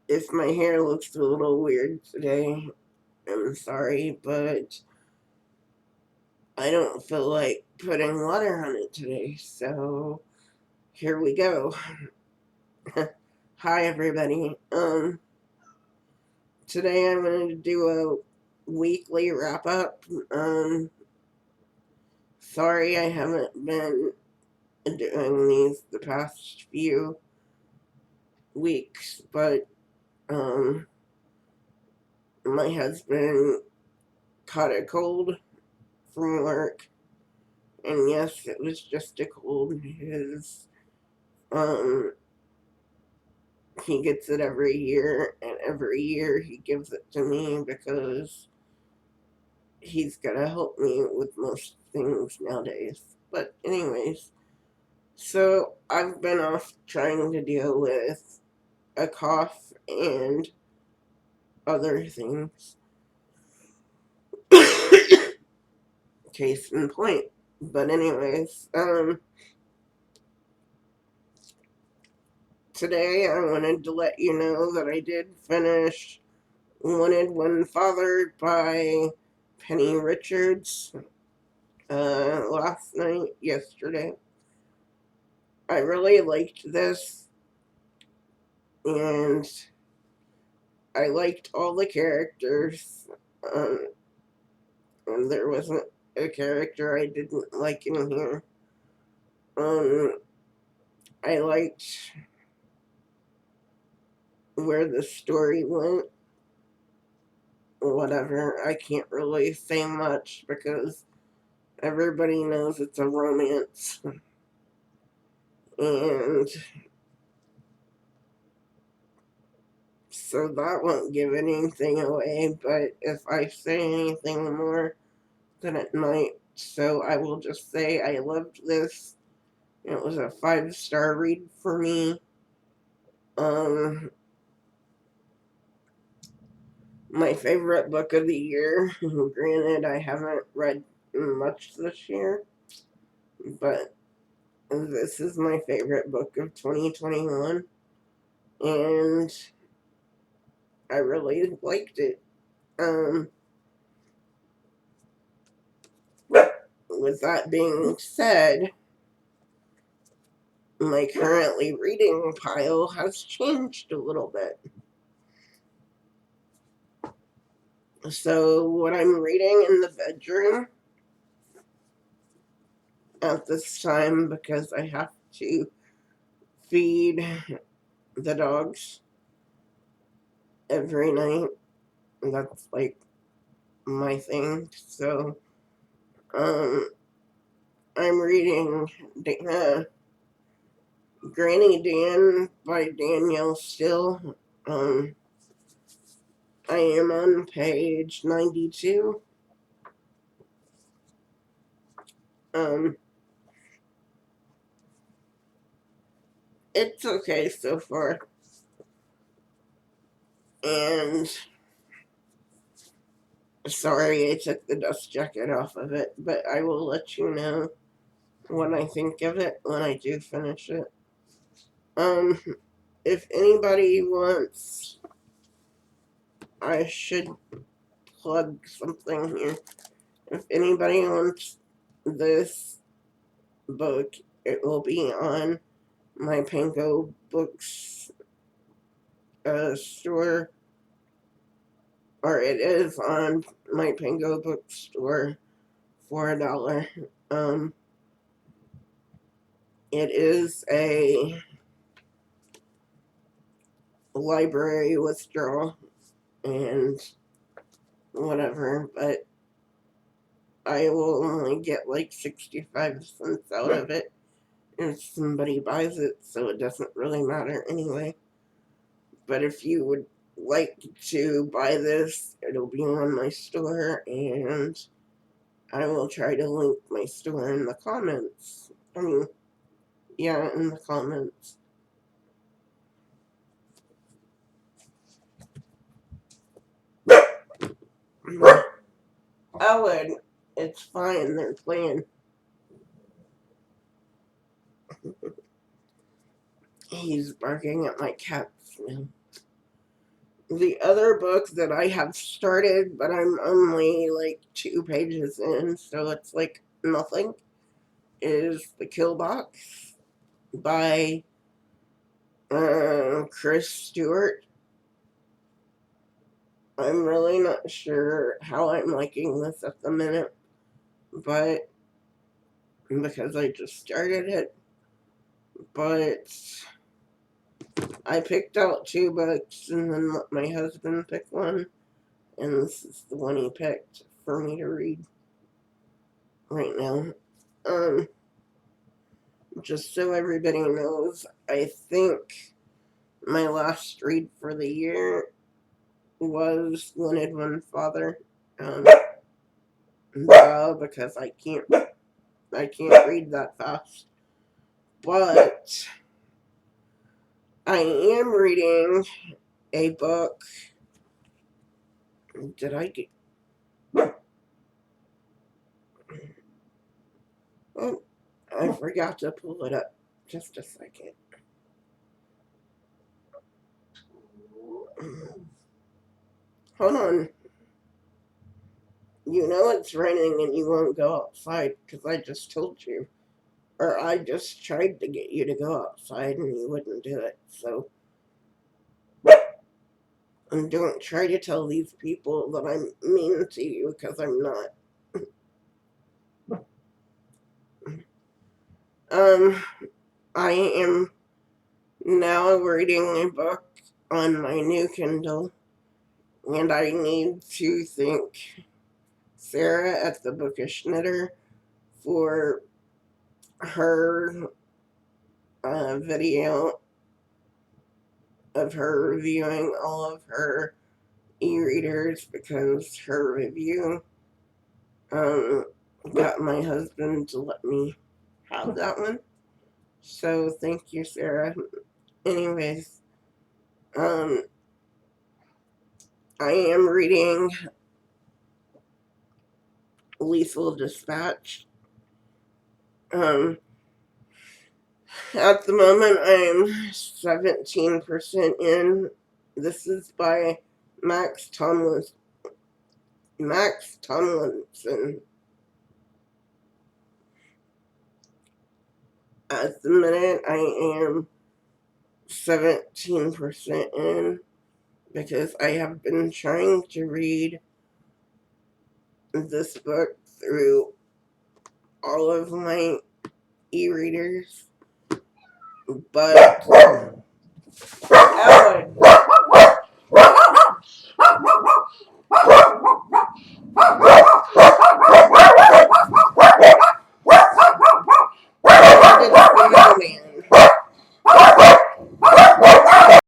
If my hair looks a little weird today, I'm sorry, but I don't feel like putting water on it today, so here we go. Hi everybody. Today I'm going to do a weekly wrap up. Sorry I haven't been doing these the past few weeks, but um my husband caught a cold from work, and yes, it was just a cold. Um he gets it every year, and every year he gives it to me because he's gotta help me with most things nowadays. But anyways, so I've been off trying to deal with a cough and other things. Case in point. But anyways, today I wanted to let you know that I did finish Wanted One Father by Penny Richards yesterday. I really liked this, and I liked all the characters. Um, and there wasn't a character I didn't like in here. Um, I liked where the story went. Whatever, I can't really say much because everybody knows it's a romance. And so that won't give anything away, but if I say anything more, then it might. So I will just say I loved this. It was a 5-star read for me. Um, my favorite book of the year. Granted, I haven't read much this year, but this is my favorite book of 2021, and I really liked it. Um, with that being said, my currently reading pile has changed a little bit. So, what I'm reading in the bedroom at this time, because I have to feed the dogs every night, that's like my thing. So, um, I'm reading Granny Dan by Danielle Still. Um, I am on page 92. Um, it's okay so far. And sorry I took the dust jacket off of it, but I will let you know what I think of it when I do finish it. Um, if anybody wants, I should plug something here. If anybody wants this book, it will be on my Pango Books store, or it is on my Pango Bookstore for $1. Um, it is a library withdrawal and whatever, but I will only get like 65 cents out of it if somebody buys it, so it doesn't really matter anyway. But if you would like to buy this, it'll be on my store, and I will try to link my store in the comments. I mean, yeah, in the comments. Ellen, it's fine, they're playing. He's barking at my cats now. The other book that I have started, but I'm only like 2 pages in, so it's like nothing, is The Kill Box by Chris Stewart. I'm really not sure how I'm liking this at the minute, but because I just started it, but I picked out 2 books and then let my husband pick one, and this is the one he picked for me to read right now. Just so everybody knows, I think my last read for the year was Wanted One Father. Because I can't read that fast. But I am reading a book. Did I get? Oh, I forgot to pull it up. Just a second. Hold on. You know it's raining and you won't go outside because I just told you. Or I just tried to get you to go outside and you wouldn't do it. So, and don't try to tell these people that I'm mean to you because I'm not. I am now reading a book on my new Kindle, and I need to thank Sarah at the Bookish Knitter for her video of her reviewing all of her e-readers because her review got my husband to let me have that one. So thank you, Sarah. Anyways, I am reading Lethal Dispatch. At the moment, I'm 17% in. This is by Max Tomlinson. At the minute, I am 17% in because I have been trying to read this book through all of my e-readers, but